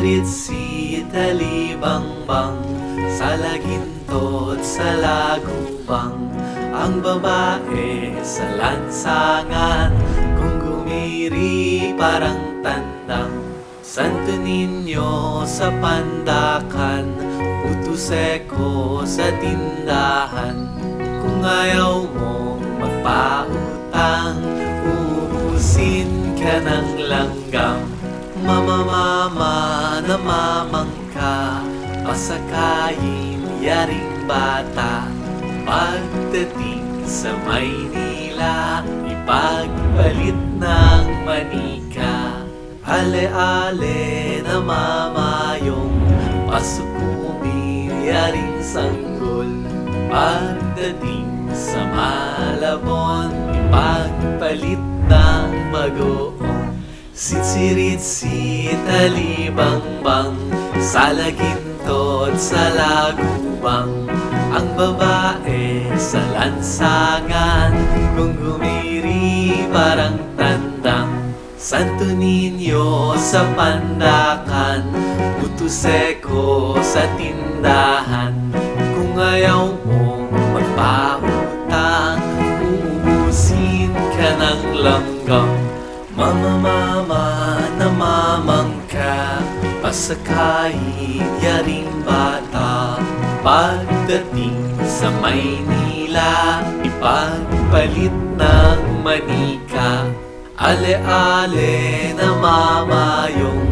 Sitsirit-sit alibangbang, sa lagintot sa lagubang. Ang babae sa lansangan, kung gumiri parang tandang. Santo Niño sa pandakan, puto seko sa tindahan. Kung ayaw mong magpautang, uubusin ka ng langgam. Mama na mamangka, pasakayin yaring bata. Pagdating sa Maynila, ipagpalit ng manika. Ale-ale na mamayong, pasukumin yaring sanggol. Pagdating sa Malabon, ipagpalit ng bagoong. Sitsirit-sit alibangbang, sa lagintot sa lagubang. Ang babae sa lansangan, kung gumiri parang tandang. Santo Niño sa pandakan, puto seko sa tindahan. Kung ayaw mong magpautang, uubusin ka ng langgam. Mama na mamangka, pasakayin yaring bata. Pagdating sa Maynila, ipagpalit ng manika. Ale-ale na mamayong,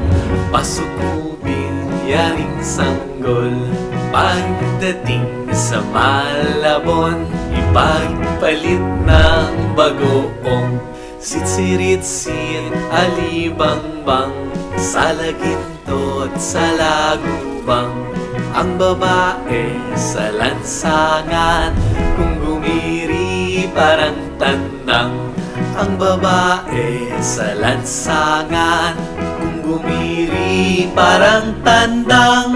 pasukubin yaring sanggol. Pagdating sa Malabon, ipagpalit ng bagoong. Sitsirit-sit alibangbang, sa lagintot sa lagubang. Ang babae sa lansangan, kung gumiri parang tandang. Ang babae sa lansangan, kung gumiri parang tandang.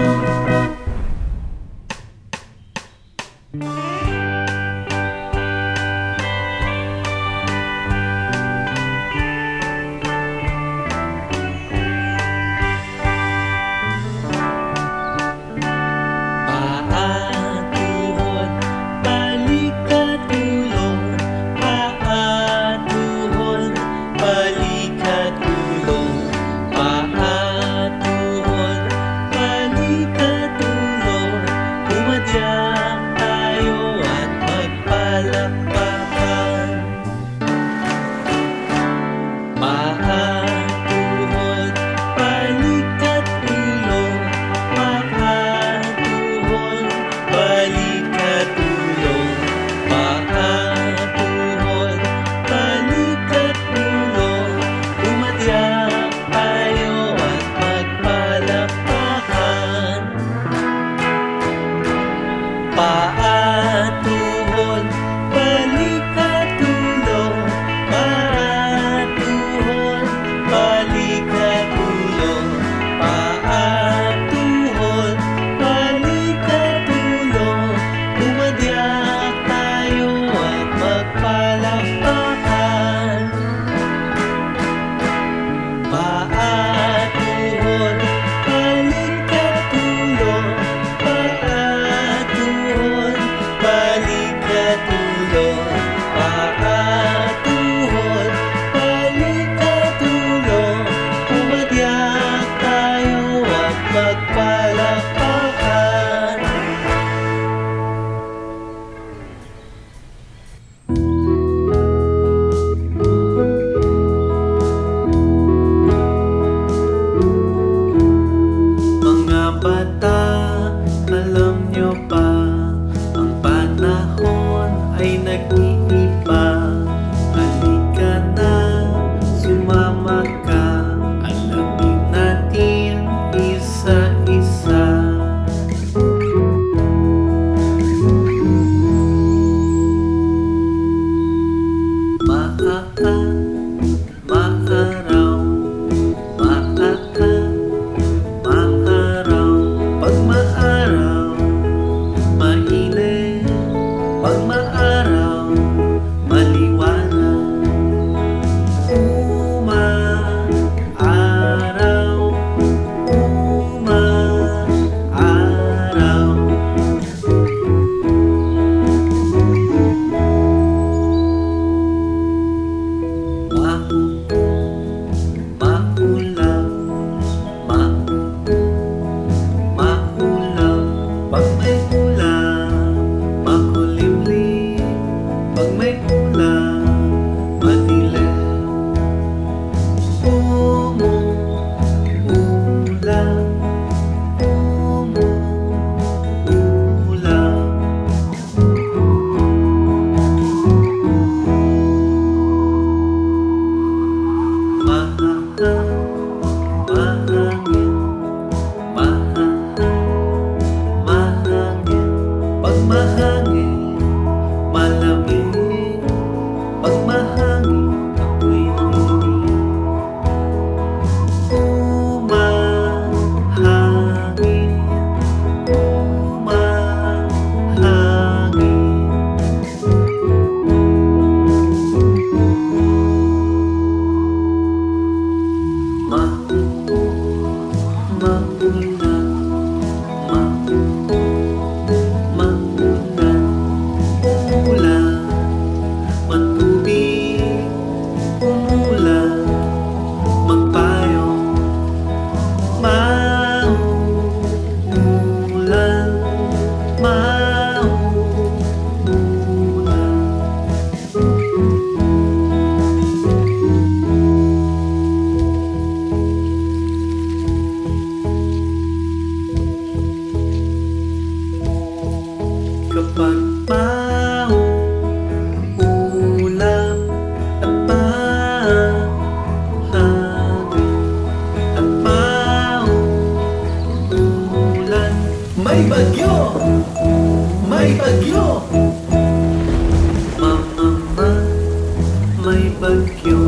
bagyo,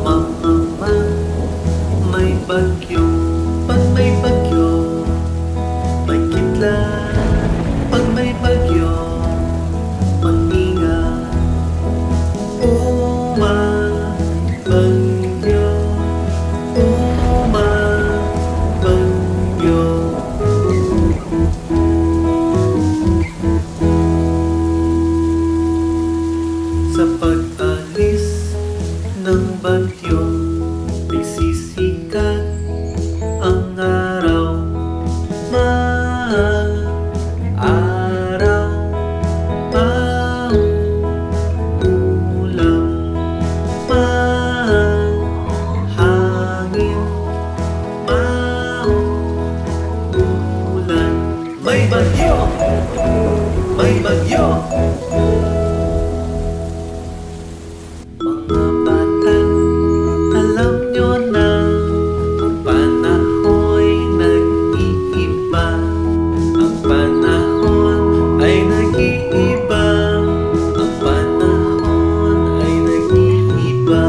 mama, may bagyo. Pag may bagyo, may kidlat. Pag may bagyo, mag-ingat. Bagyo, bagyo. Sa pag-alis ng bagyo, ay sisikat ang araw. Araw, ulam, hangin, ulan. May bagyo, may bagyo. Mga bata, alam nyo na ang panaho'y nag-iiba. Ang panahon ay nag-iiba. Ang panahon ay nag-iiba.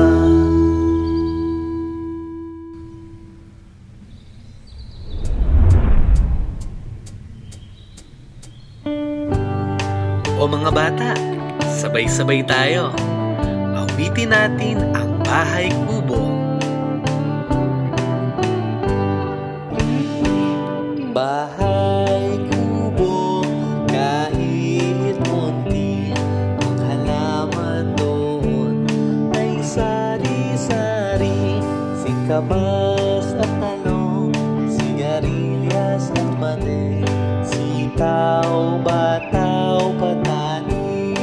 O mga bata, sabay-sabay tayo. Awitin natin ang Bahay Kubo. Bahay kubo, kahit munti ang halaman doon ay sari-sari, singkamas at talong, sigarilyas at mani, sitaw, bataw, patani,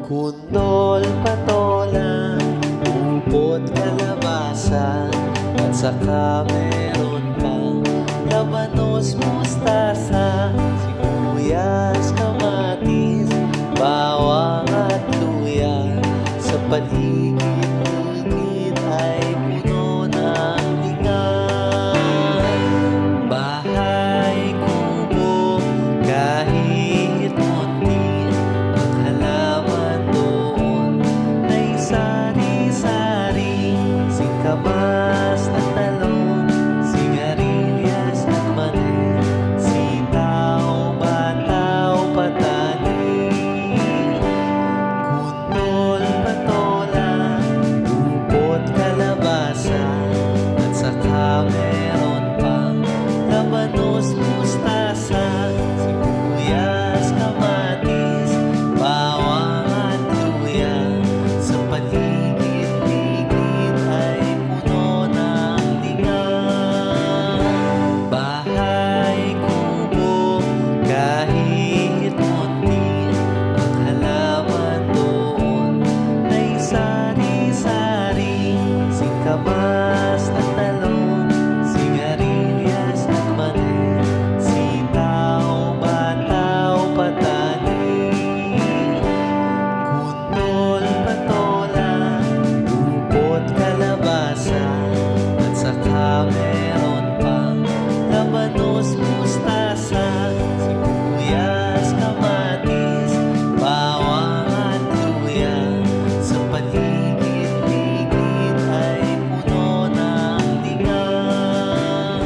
kundol, patola, umpot, kalabasa, at saka meron pang labanos, mustasa, sibuyas, kamatis, bawang at luya. Sa paligid-ligid ay puno ng tingan. Bahay kubo, kahit munti ang halaman doon ay sari-sari, singkamas at talong, sigarilyas at mani, sitaw, bataw, patani, kundol, patola, upot, kalabasa, at saka meron pang labanos, mustasa, sibuyas, kamatis, bawang at luya. Sa paligid-ligid ay puno ng tingan. Bahay kubo, kahit munti ang halaman doon ay sari-sari, singkamas at talong, sigarilyas at mani, sitaw, bataw, patani, kundol, patola, upot, kalabasa, at saka meron pang labanos, mustasa, sibuyas, kamatis, bawang at luya. Sa paligid-ligid ay puno ng tingan.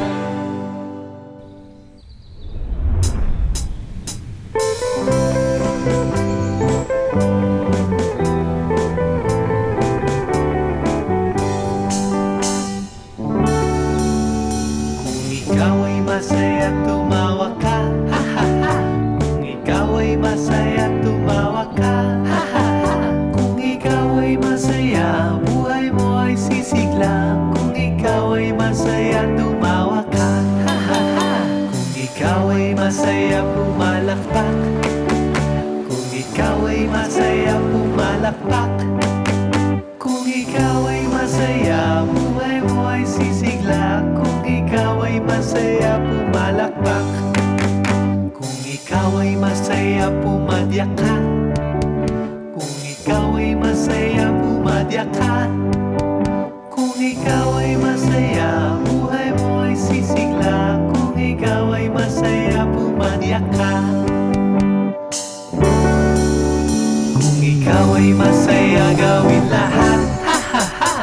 Kung ikaw ay masaya, tumawa ka, ha ha ha. Kung ikaw ay masaya, tumawa ka, ha ha ha. Kung ikaw ay masaya, buhay mo ay sisigla. Kung ikaw ay masaya, tumawa ka, ha ha ha. Kung ikaw ay masaya, pumalakpak. Kung ikaw ay masaya, pumalakpak. Kung ikaw ay masaya, buhay mo ay sisigla. Kung ikaw ay masaya, pumalakpak. Kung ikaw ay masaya, pumadyak ka. Kung ikaw ay masaya, pumadyak ka. Kung ikaw ay masaya, buhay mo ay sisigla. Kung ikaw ay masaya, pumadyak ka. Kung ikaw ay masaya, gawin lahat. Ha ha ha.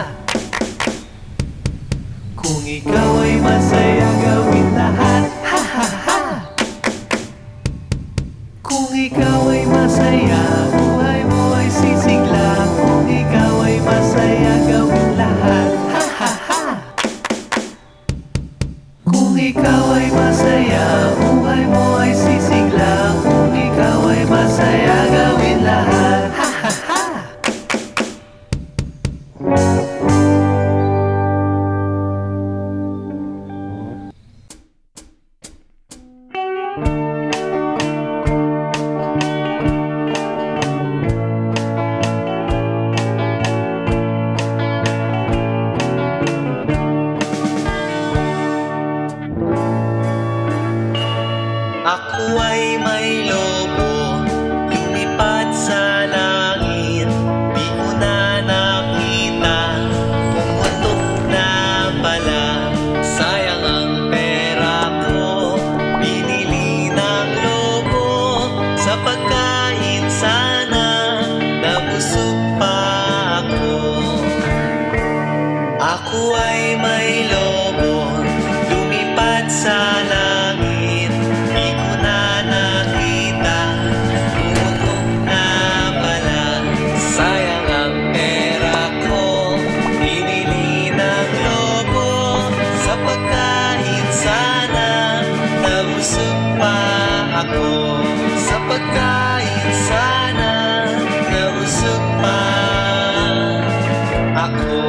Kung ikaw ay masaya, gawin lahat. Ha ha ha. Kung ikaw ay masaya, buhay mo ay sisigla. Kung ikaw ay masaya, gawin lahat. Ha ha ha. Kung ikaw ay masaya, buhay mo ay sisigla. Kung ikaw ay masaya, gawin lahat. Ha ha ha. Ako ay may lobo, lumipad sa langit. Di ko na nakita, pumutok na pala. Sayang ang pera ko, binili ng lobo. Sa pagkain sana, nabusog pa ako. Ako ay may lobo, lumipad sa langit. Sa pagkain sana, nabusog pa ako.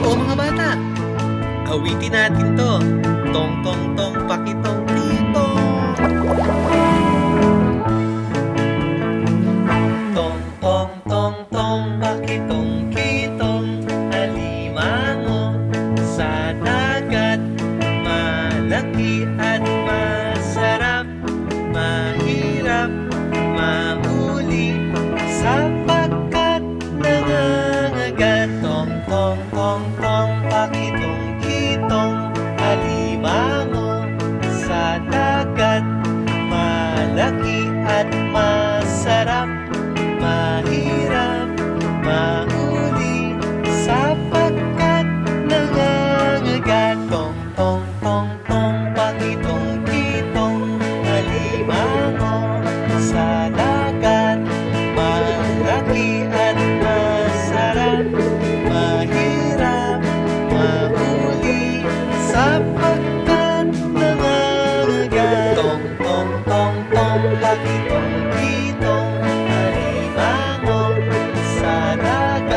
O mga bata, awitin natin to. Tong tong tong pakitong titong. Tong tong tong tong pakitong kitong. Alimango sa dagat, malaki at masarap. Mahirap mahuli sapagkat nangangagat. Tong tong tong tong pakitong kitong. Alimango sa dagat, malaki at masarap. Mahirap mahuli sapagkat nangangagat. Tong tong tong tong pakitong kitong. Alimango sa dagat, malaki at masarap. Mahirap mahuli sapagkat nangangagat. Tong tong tong tong pakitong kitong. Alimango sa dagat.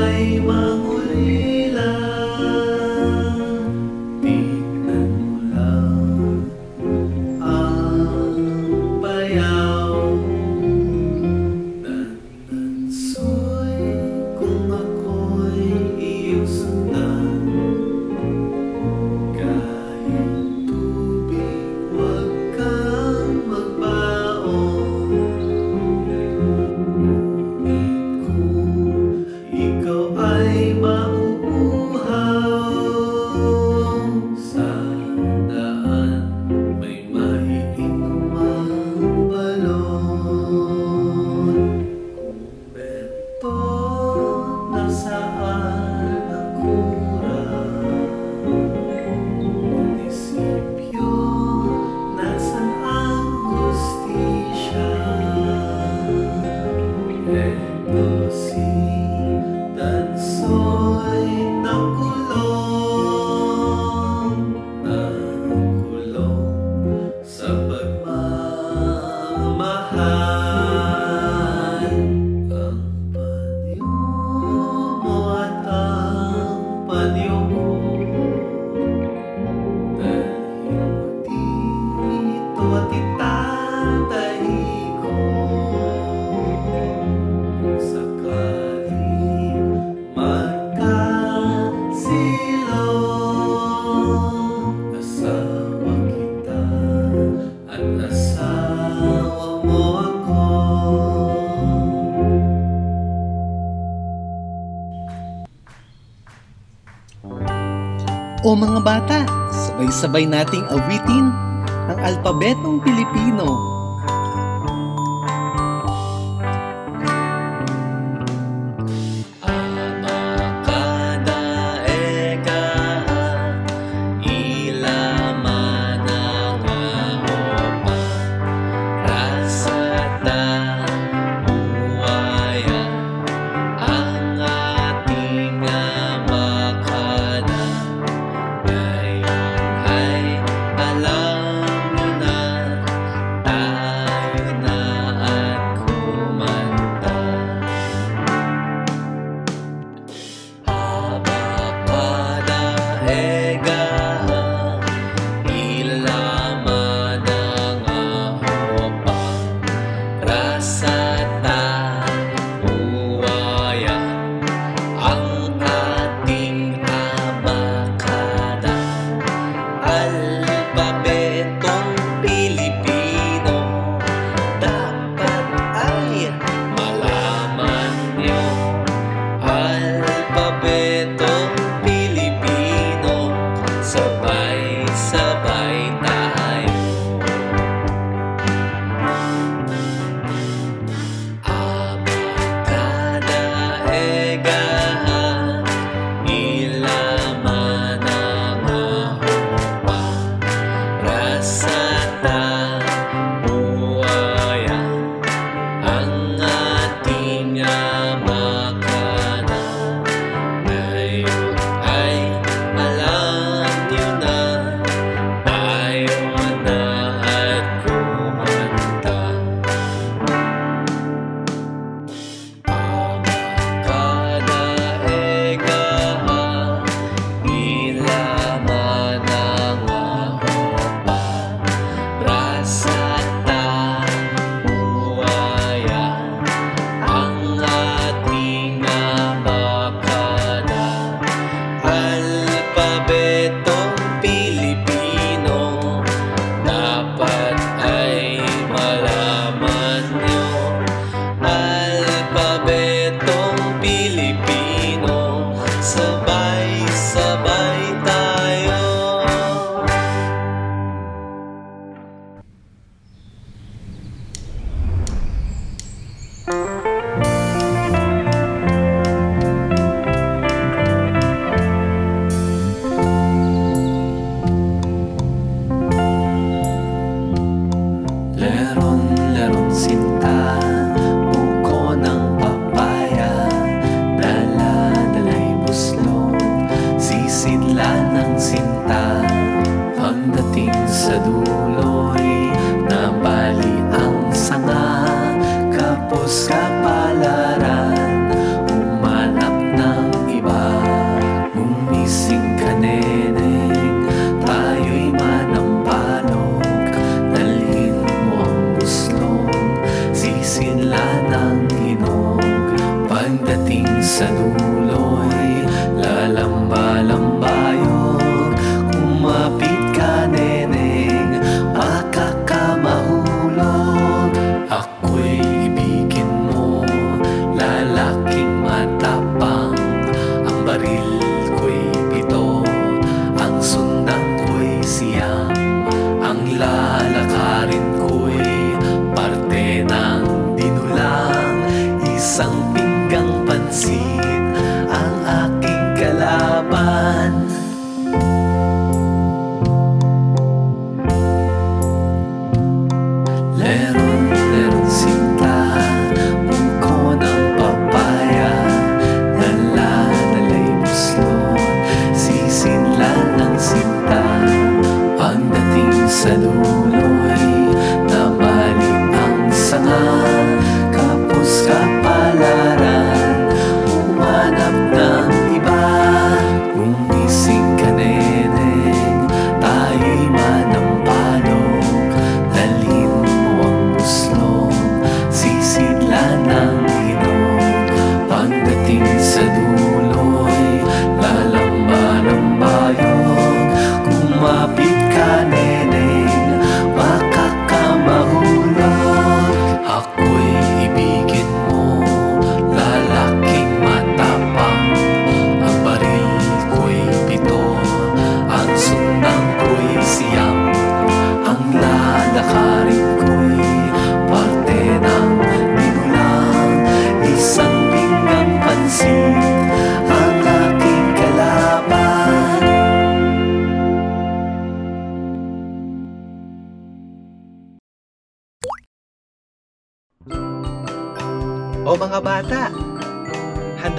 ay maulila, tingnan mo lang ang bayaw. Nanansoy kung ako'y iyong sundan, kahit tubig huwag kang magbaon. Ikaw ay mauuhaw sa daan, may maiinom ang balon. Kumbento, nasaan ang kura? Munisipyo, nasan ang hustisya? Eto si Tansoy nakulong sa pagmamahal. Ang panyo mo at ang panyo ko, dahil mo dito at itatahi ko. Kung sakaling magkasilong, asawa kita at asawa mo ako. O mga bata, sabay-sabay nating awitin ang alpabetong Pilipino.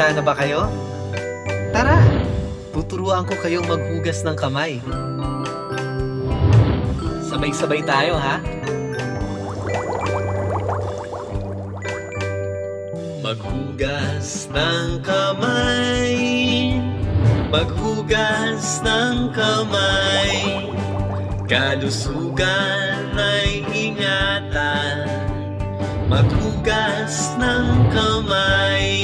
Handa na ba kayo? Tara! Tuturuan ko kayong maghugas ng kamay. Sabay-sabay tayo, ha? Maghugas ng kamay, maghugas ng kamay, kalusugan ay ingatan, maghugas ng kamay.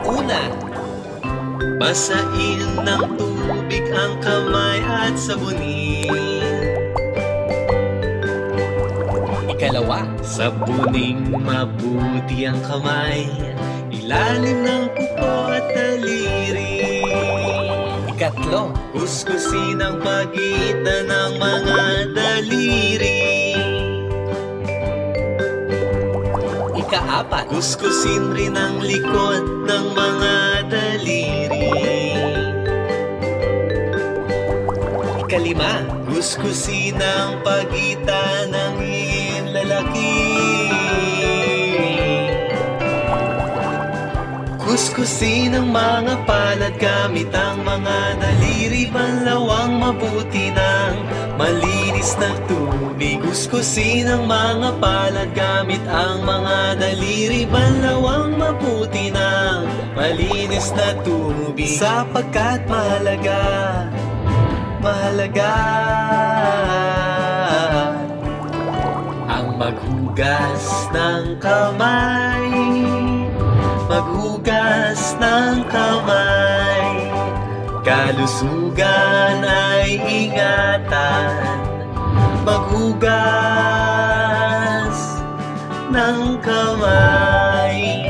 Una, basain ng tubig ang kamay at sabunin. Ikalawa, sabuning mabuti ang kamay, ilalim ng kuko at daliri. Ikatlo, kuskusin ang pagitan ng mga daliri. Ikaapat, kuskusin rin ang likod ng mga daliri. Ikalima, kuskusin ang pagitan ng lalaki. Kuskusin ang mga palad gamit ang mga daliri, banlawang mabuti ng malinis na tubig. Kuskusin ang mga palad gamit ang mga daliri, banlawang mabuti ng malinis na tubig. Sapagkat mahalaga, mahalaga ang maghugas ng kamay, maghugas ng kamay, kalusugan ay ingatan, maghugas ng kamay.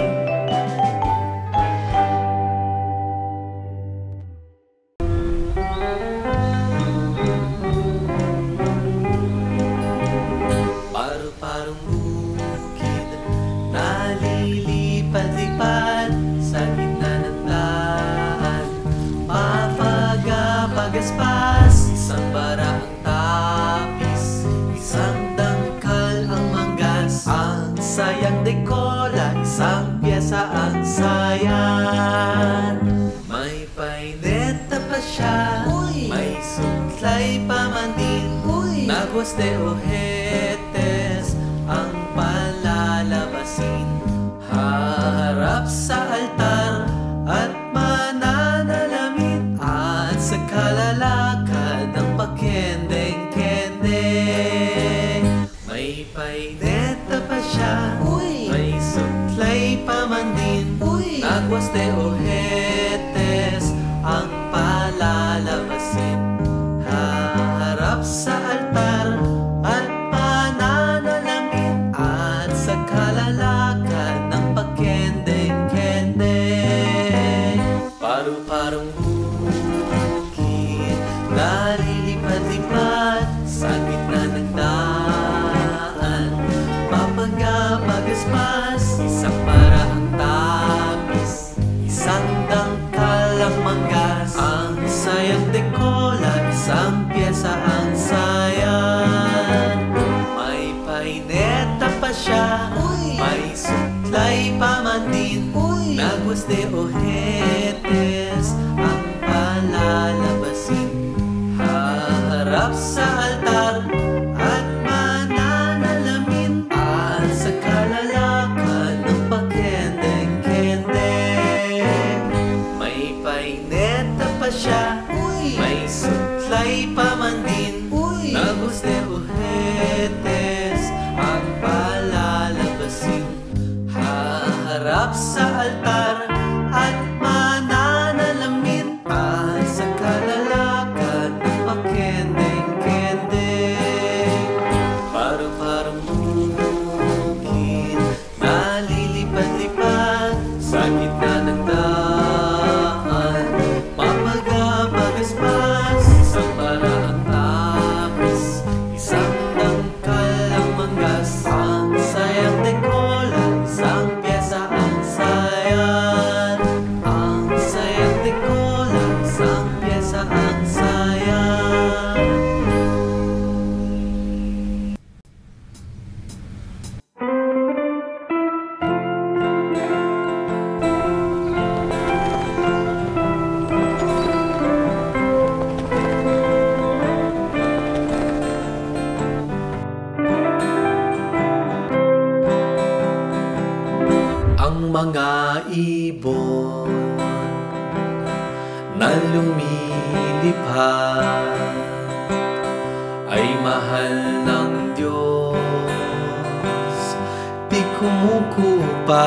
Paru-parong bukid, nalilipat-lipat sa gitna ng daan, mapagapagaspas, isang bara ang tapis, isang dangkal ang manggas, ang sayang dekola, isang pyesa ang sayan. May paineta pa siya, may suklay pa man din, nagwas de ojetes ang palalabasin. Harap sa altar at mananalamin, at sa kalalakad ng pakendeng-kende. May paineta pa siya, may suklay pa man din, nagwas de ojetes ang palalabasin. Harap sa altar at pananalamin, at sa kalalakad ng pakendeng-kende. Paru-parong bukid, nalilipat-lipat sa gitna ng daan, mapagapagaspas, isang para ang tapis, isang dangkal ang manggas, ang sayang dekola, isang pyesa ang sayan. May paineta pa siya, may suklay pa man din, nagwas de ojetes ang palalabasin. Harap sa altar at mananalamin, at sa kalalakad ng pakendeng-kende. May paineta pa siya, may suklay pa man din, nagwas de ojetes ang palalabasin. Harap sa altar at mananalamin, at sa kalalakad na lumilipad ay mahal ng Diyos, di kumukupas.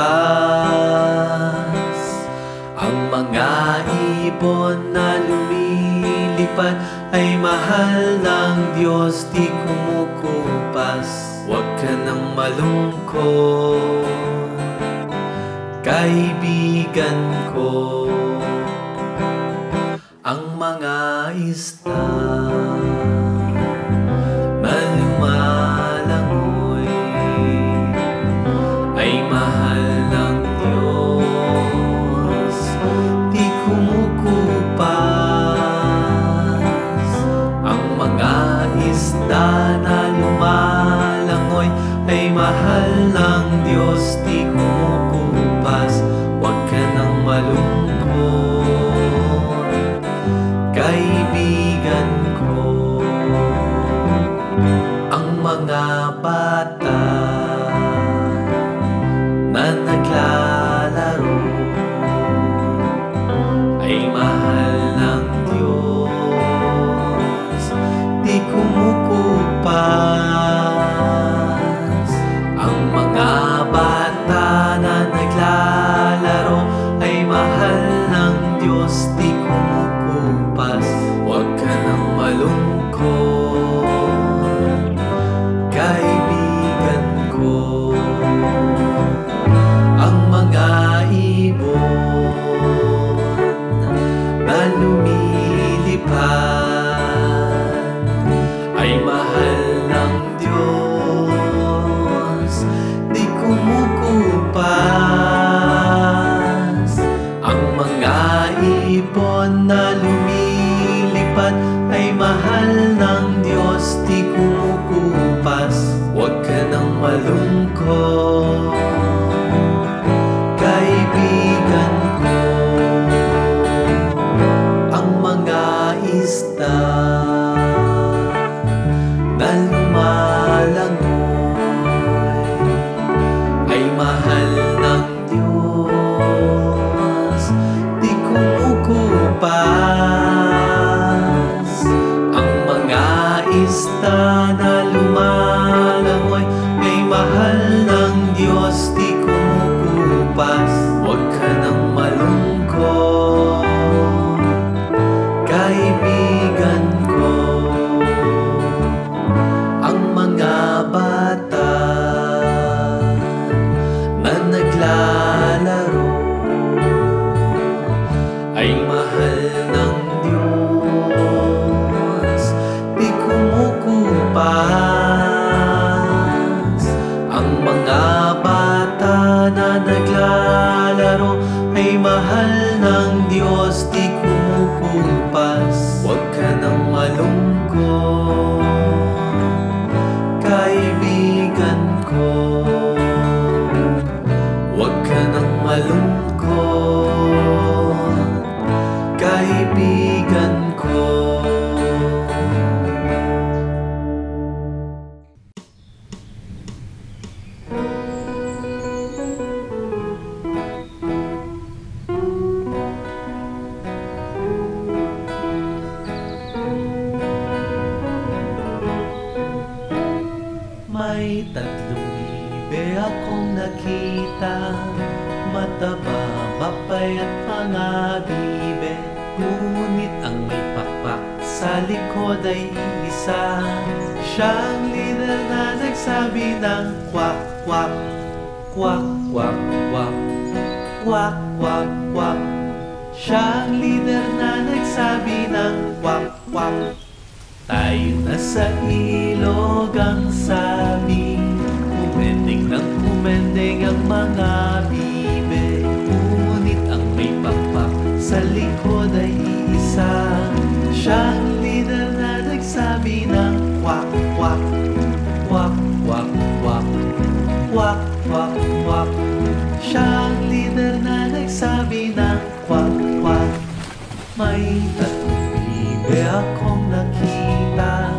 Ang mga ibon na lumilipad ay mahal ng Diyos, di kumukupas. Huwag ka nang malungkot, kaibigan ko. Ang mga isda na lumalangoy ay mahal ng Diyos, di kumukupas. Ang mga isda na lumalangoy ay mahal ng Diyos, di kumukupas. Huwag ka nang malungkot, kaibigan ko. Ang mga bata na naglalaro ay mahal ng Diyos, di kumukupas. Ang mga bata na naglalaro ay mahal ng Diyos, di kumukupas. Huwag ka nang malungkot, kaibigan ko. Ang mga ibon na lumilipad ay mahal ng Diyos, di kumukupas. Ang mga ibon na lumilipad ay mahal ng Diyos, di kumukupas. Huwag ka nang malungkot, kaibigan ko. Ang mga isda na lumalangoy ay mahal ng Diyos, di kumukupas. Ang mga isda na lumalangoy ay mahal ng Diyos, di kumukupas. Huwag ka nang malungkot, kaibigan ko. Ang mga bata na naglalaro ay mahal ng Diyos, di kumukupas. Ang mga bata na naglalaro ay mahal ng Diyos, di kumukupas. Huwag ka nang malungkot, kaibigan ko. Huwag ka nang malungkot, kaibigan ko. May tatlong ibe akong nakita, mataba, mapayat mga bibe. Ngunit ang may pakpak sa likod ay isa. Siyang leader na nagsabi ng kwak, kwak, kwak, kwak, kwak, kwak, kwak, kwak. Siyang leader na nagsabi ng kwak, kwak. Tayo na sa ilog ang sabi, umending ng umending ang mga bibe. Ngunit ang may pakpak sa likod ay isa. Siyang leader na nagsabi ng kwak, kwak, kwak, kwak, kwak, kwak, kwak, kwak. Siyang leader na nagsabi ng kwak, kwak. May tatlong ibe akong nakita,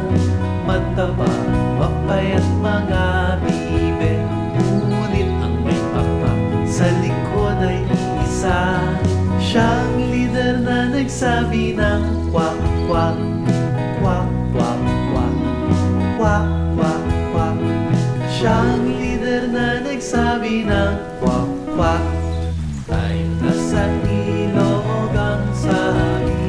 mataba, mapayat mga bibe. Ngunit ang may pakpak sa likod ay isa. Siyang leader na nagsabi nagsabi ng kwak, kwak, kwak, kwak, kwak, kwak, kwak, kwak. Siyang leader na nagsabi ng kwak, kwak. Tayo nasa ilog ang sabi,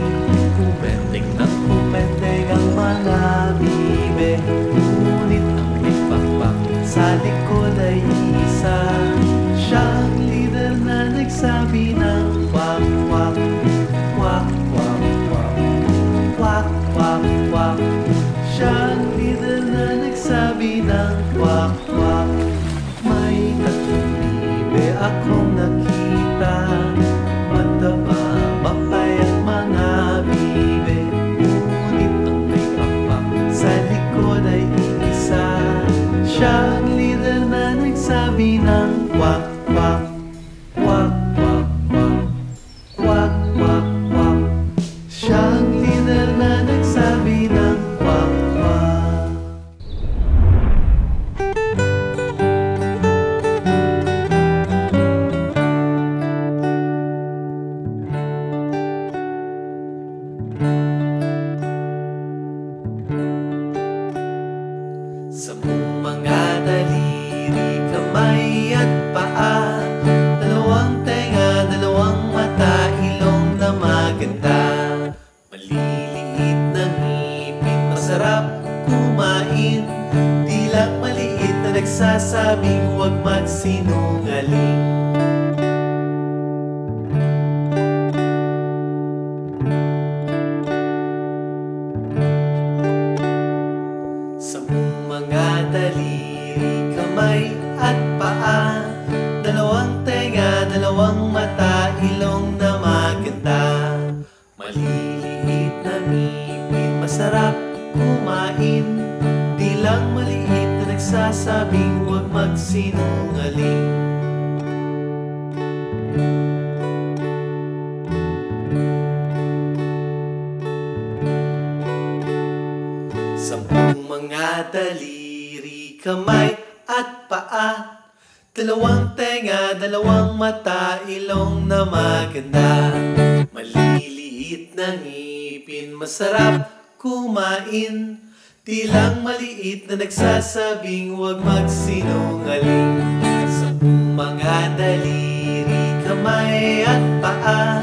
kumenting ng kumenting ang mga bibe. Ngunit ang may pakpak sa likod ay isa. Siyang leader na nagsabi ng kwak, kwak, kwak, kwak, kwak, kwak, kwak, kwak. Siyang leader na nagsabi ng kwak, kwak. May tatlong bibe akong nakita, mataba, mapayat mga bibe. Ngunit ang may pakpak sa likod ay isa. Siyang leader na nagsabi ng kwak, kwak, kwak, kwak, kwak, kwak, kwak, kwak. Siyang leader na nagsabi ng kwak, kwak. Sa mga daliri, kamay at paa, dalawang tenga, dalawang mata, ilong na maganda. Maliliit na ngipin, masarap kumain, dilang maliit na nagsasabing huwag magsinungaling. Sa mga daliri, kamay at paa, dalawang tenga, dalawang mata, ilong na maganda. Maliliit na ngipin, masarap kumain, dilang maliit na nagsasabing huwag magsinungaling. Sampung mga daliri, kamay at paa, dalawang tenga, dalawang mata, ilong na maganda. Maliliit na ngipin, masarap kumain, tilang maliit na nagsasabing huwag magsinungaling. Sampung mga daliri, kamay at paa,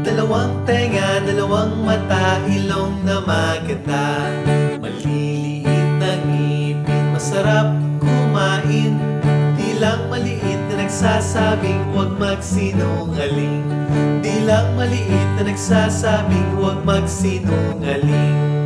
dalawang tenga, dalawang mata, ilong na maganda. Maliliit na ngipin, masarap kumain, dilang maliit na nagsasabing huwag magsinungaling. Dilang maliit na nagsasabing huwag magsinungaling.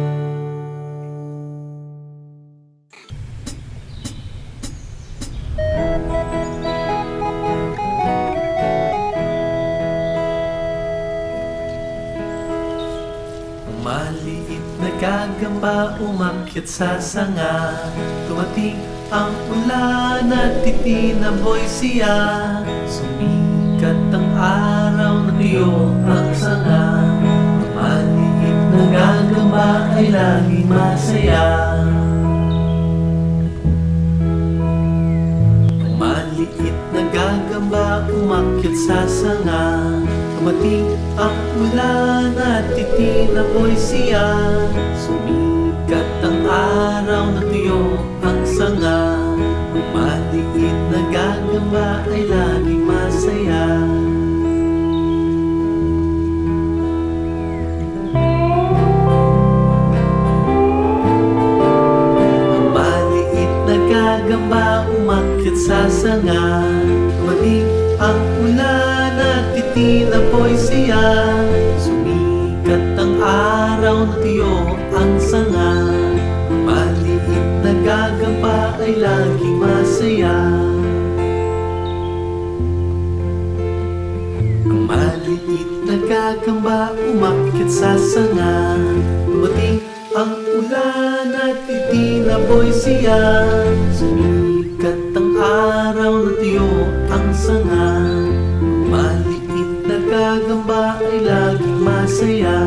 Maliit na gagamba umakyat sa sanga, tumating ang ulan at itinaboy siya. Sumikat ang araw na tiyo ang sanga, maliit na gagamba ay laging masaya. Maliit na gagamba umakyat sa sanga, tumating ang ulan at itinaboy siya. Sumikat ang araw na tiyo ang sanga, maliit na gagamba ay laging masaya. Ang maliit na gagamba umakyat sa sanga, tumating ang ulan at itinaboy siya. Sumikat ang araw na tiyo ang sanga, maliit na gagamba ay laging masaya. Ang maliit na gagamba umakyat sa sanga, tumating ang ulan at itinaboy siya. Sumikat ang araw na tiyo ang sanga, maliit na gagamba ay laging masaya.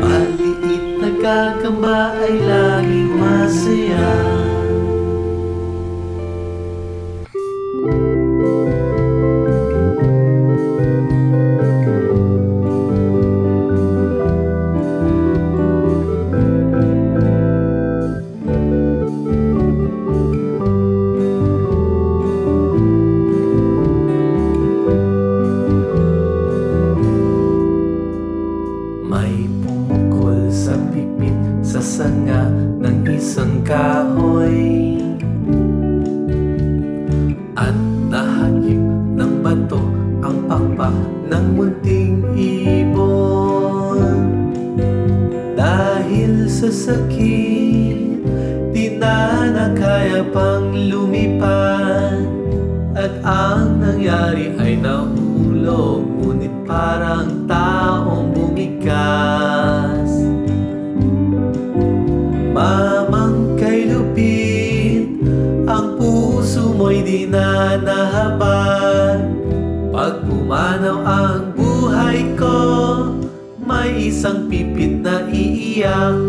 Maliit na gagamba ay laging masaya. sanga ng isang kahoy at nahagip ng bato ang pakpak ng munting ibon. Dahil sa sakit, di na nakaya pang lumipad, at ang nangyari ay nahulog, ngunit parang taong bumigas. Mamang kay lupit, ang puso mo'y di na nahabag. Pag pumanaw ang buhay ko, may isang pipit na iiyak.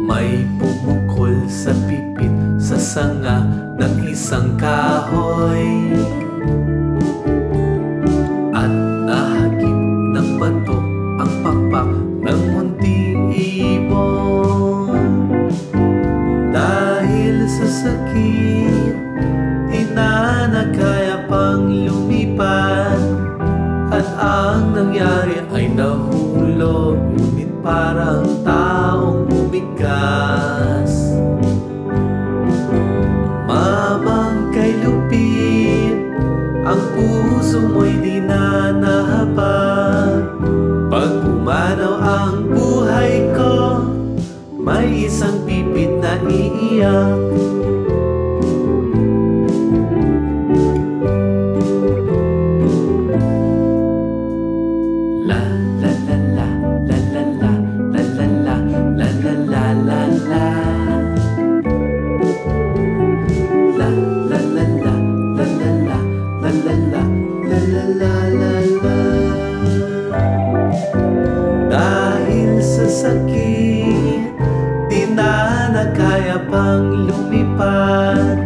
May pumukol sa pipit sa sanga ng isang kahoy at nahagip ng bato ang pakpak ng munting ibon. Dahil sa sakit, di na nakaya pang lumipad, at ang nangyari ay nahulog, ngunit parang taong bumigas. Mamang kay lupit, ang puso mo'y di na nahabag. Pag pumanaw ang buhay ko, may isang pipit na iiyak. La la la la la la la la la la la la la la. La la la la la la la la la la la la la la. Dahil sa sakit, di na nakaya pang lumipad,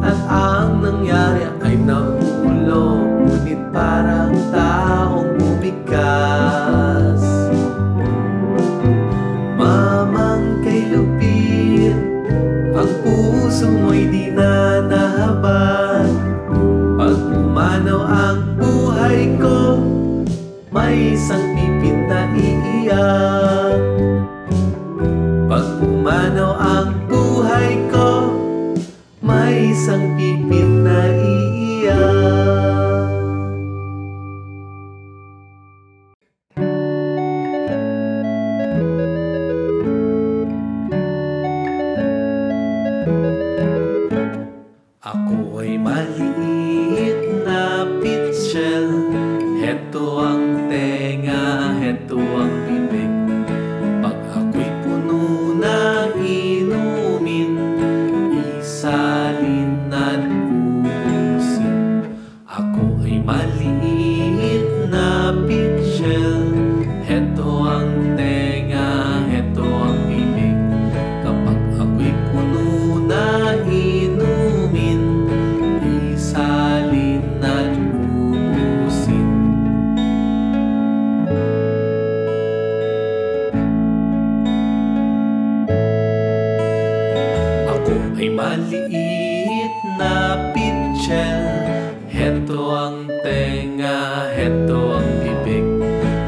at ang nangyari ay nahulog, ngunit parang taong bumigas. Mamang kay lupit, ang puso mo'y di na nahabag. Pag pumanaw ang buhay ko, may isang pipit na iiyak. Pag pumanaw ang buhay ko, may isang pipit na iiyak. Ako ay maliit na pitchel, heto ang tenga, heto ang bibig. Pag ako'y puno na inumin, isalin at ubusin. Ako ay maliit na pitchel, heto ang tenga, heto ang bibig. Kapag ako'y puno na inumin, isalin at ubusin. Ako ay maliit na pitchel, heto ang tenga, heto ang bibig.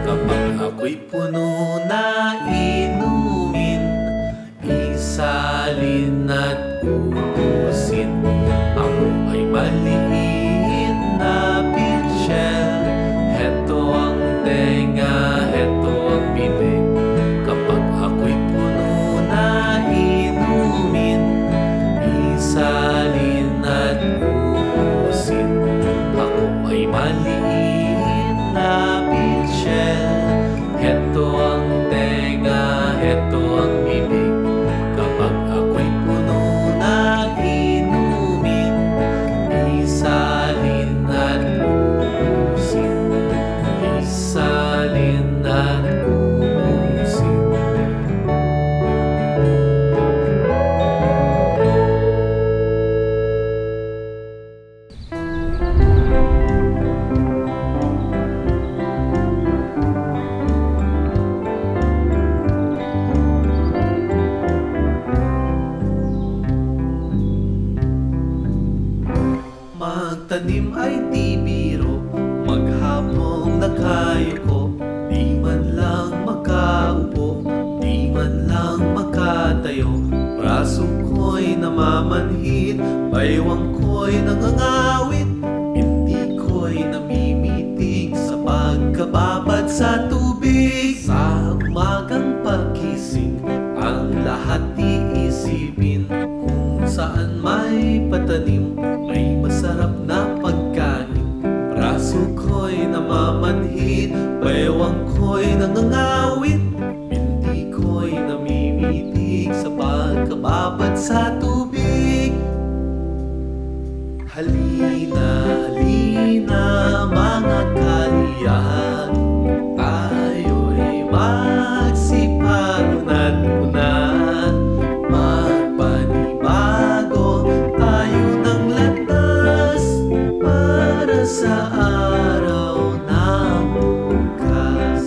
Kapag ako'y puno na inumin, isalin at ubusin. Ako ay maliit na pitchel, heto ang tenga, heto ang bibig. Kapag ako'y puno na inumin, isalin at ubusin. Ako ay maliit na pitchel, heto ang tenga, heto ang bibig. Kapag ako'y puno na inumin, isalin at ubusin. Isalin at ubusin. Magtanim ay di biro, Maghapong nakayuko, di man lang makaupo, di man lang makatayo. Braso ko'y namamanhid, baywang ko'y nangangawit, binti ko'y namimitig sa pagkababad sa tubig. Sa umagang pagkising, ang lahat iisipin, kung saan may patanim, may masarap na pagkain. Braso ko'y namamanhid, baywang ko'y nangangawit, binti ko'y namimitig sa pagkababad sa tubig. Halina, halina mga kaliyan, tayo'y magsipag-unat-unat, magpanibago tayo ng landas para sa araw ng bukas,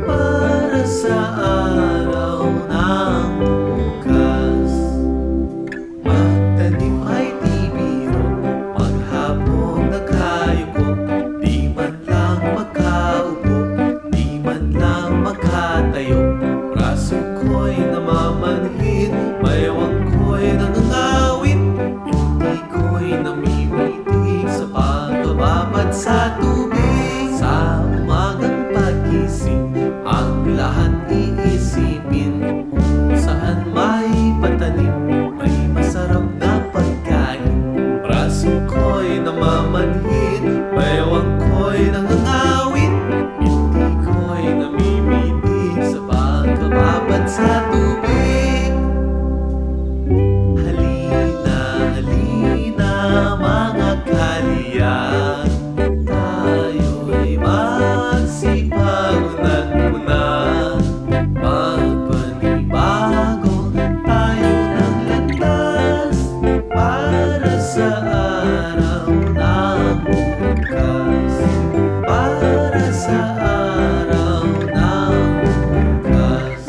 para sa araw ng bukas. Magtanim ay di biro, maghapong nakayuko, di man lang makaupo, di man lang makatayo. Braso ko'y namamanhid, baywang ko'y nangangawit, binti ko'y namimitig sa pagkababad sa tubig. Sa umagang pagkising, ang lahat iisipin, kung saan may patanim, may masarap na pagkain. Braso ko'y namamanhid, baywang ko'y nangangawit, binti ko'y namimitig sa pagkababad sa tubig. Halina, halina mga kaliyan, tayo'y magsipag-unat-unat, magpanibago tayo ng landas para sa araw ng bukas, para sa araw ng bukas.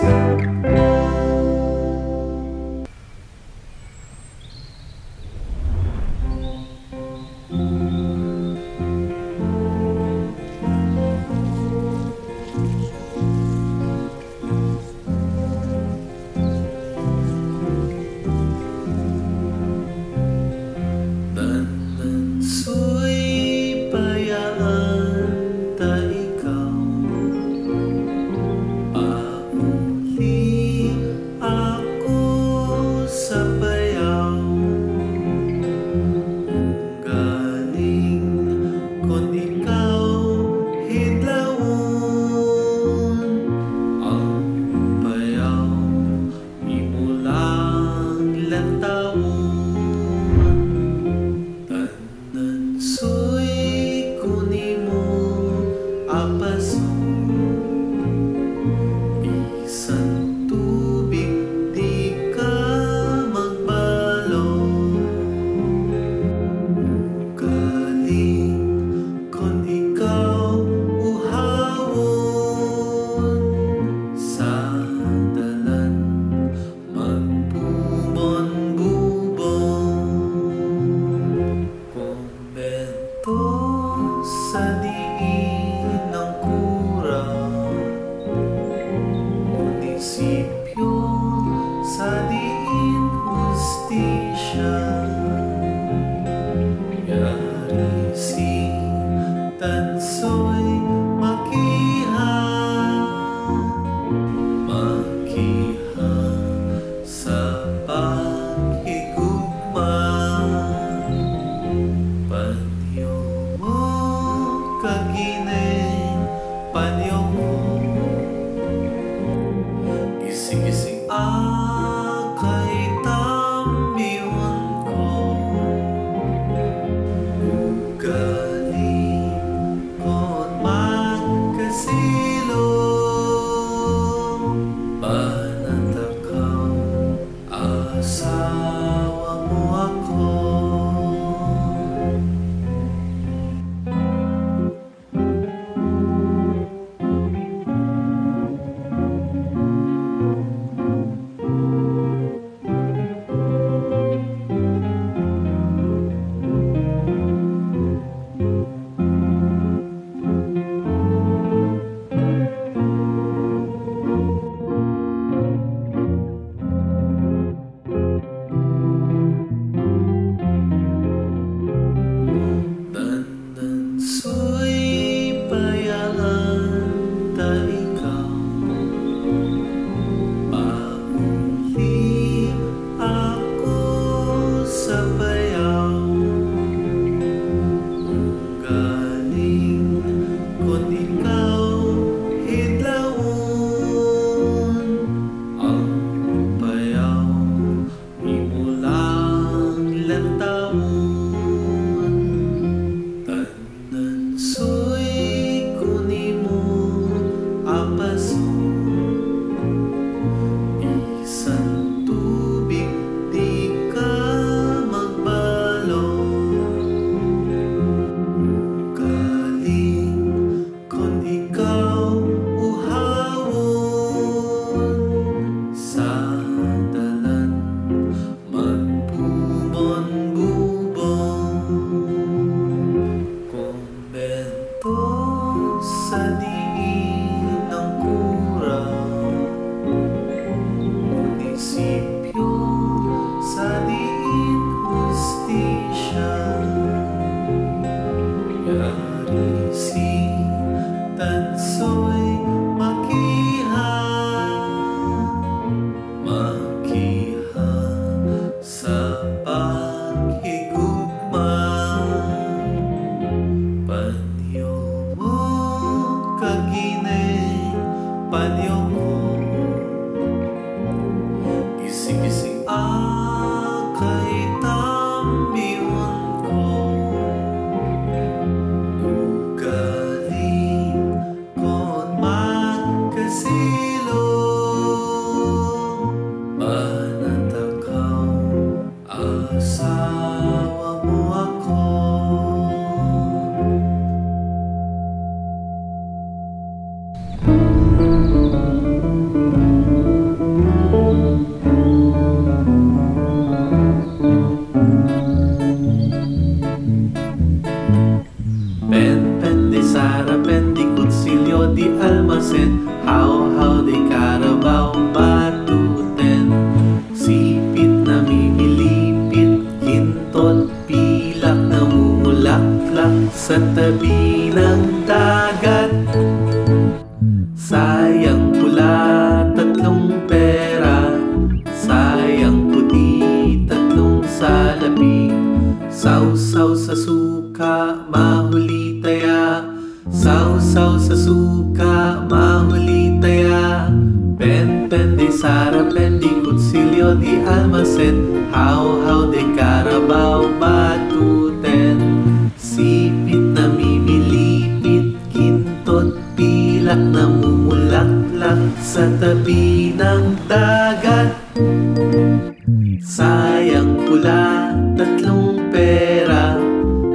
asawa mo ako. Pen de Sara, pen di Kutsilyo di Almacen, how di Carabao batuten. Sipit na mimilipit, kintot, pilak na mumulaklak sa tabi ng dagat. Sayang pula, tatlong pera, sayang puti, tatlong salapi. Sausaw sa suka, mahuli taya. Sausaw sa suka, mahuli taya. Pen de Sara, pen di Kutsilyo di Almacen, how de Carabao batuten. Sipit na mimilipit, kintot, pilak na mumulaklak sa tabi ng dagat. Sayang pula, tatlong pera,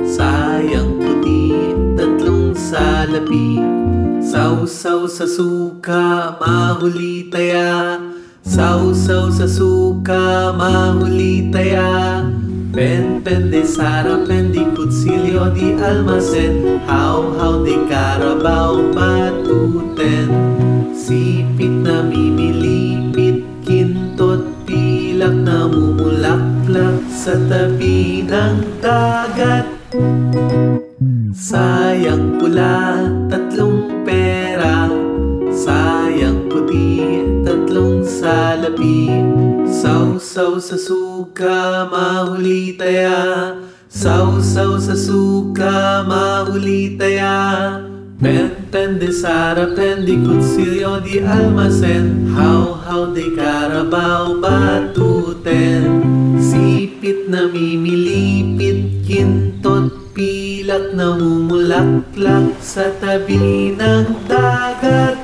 sayang puti, tatlong salapi. Sausaw sa suka, mahuli taya. Sausaw sa suka, mahuli taya. Pen de Sara, pen di Kutsilyo di Almacen, how de Carabao batuten. Sipit na mimilipit, kintot, pilak na mumulaklak sa tabi ng dagat. Sayang pula, tatlong pera, sayang puti, tatlong salapi. Sausaw sa suka, mahuli taya. Sausaw sa suka, mahuli taya. Pen de Sara, pen di Kutsilyo di Almacen, how de Carabao batuten. Sipit na mimilipit, kintot, pilak na mumulaklak sa tabi ng dagat.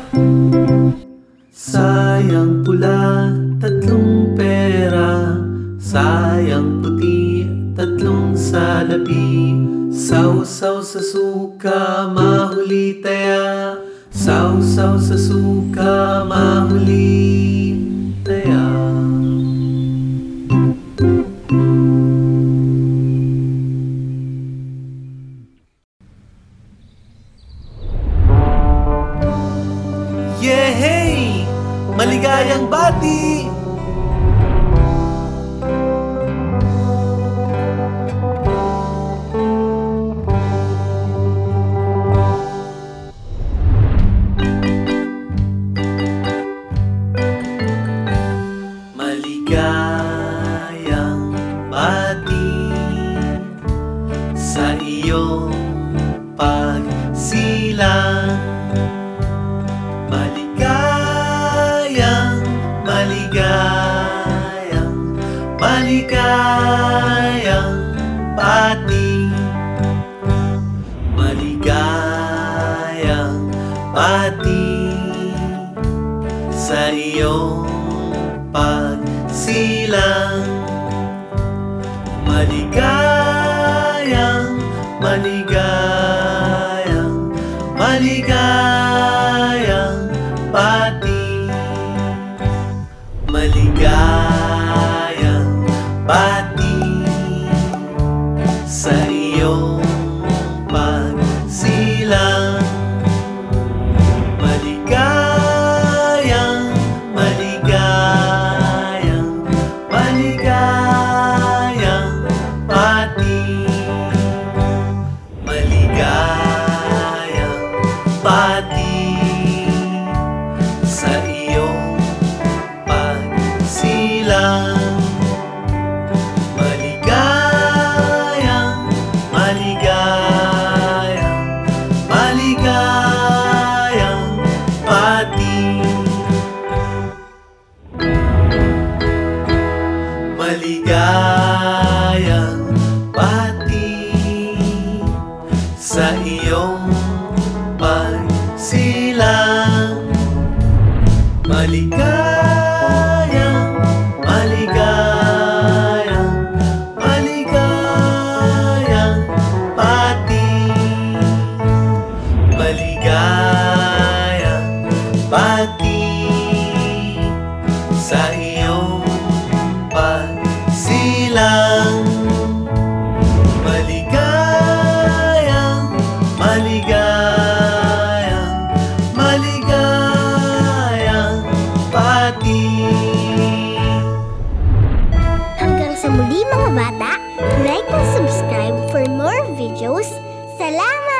Sayang pula, tatlong pera, sayang puti, tatlong salapi. Sausaw sa suka, mahuli taya. Sausaw sa suka, mahuli taya. Yehey! Maligayang bati! Maligayang bati sa iyong pagsilang. Maligayang, maligayang, maligayang bati. Maligayang bati sa iyong pagsilang. Maligayang, maligayang, maligayang bati. Maligayang bati sa iyong pagsilang. Maligayang, maligayang, maligayang bati. Maligayang bati sa iyong pagsilang. Maligayang, maligayang, maligayang bati. Maligayang bati. Diyos. Salamat!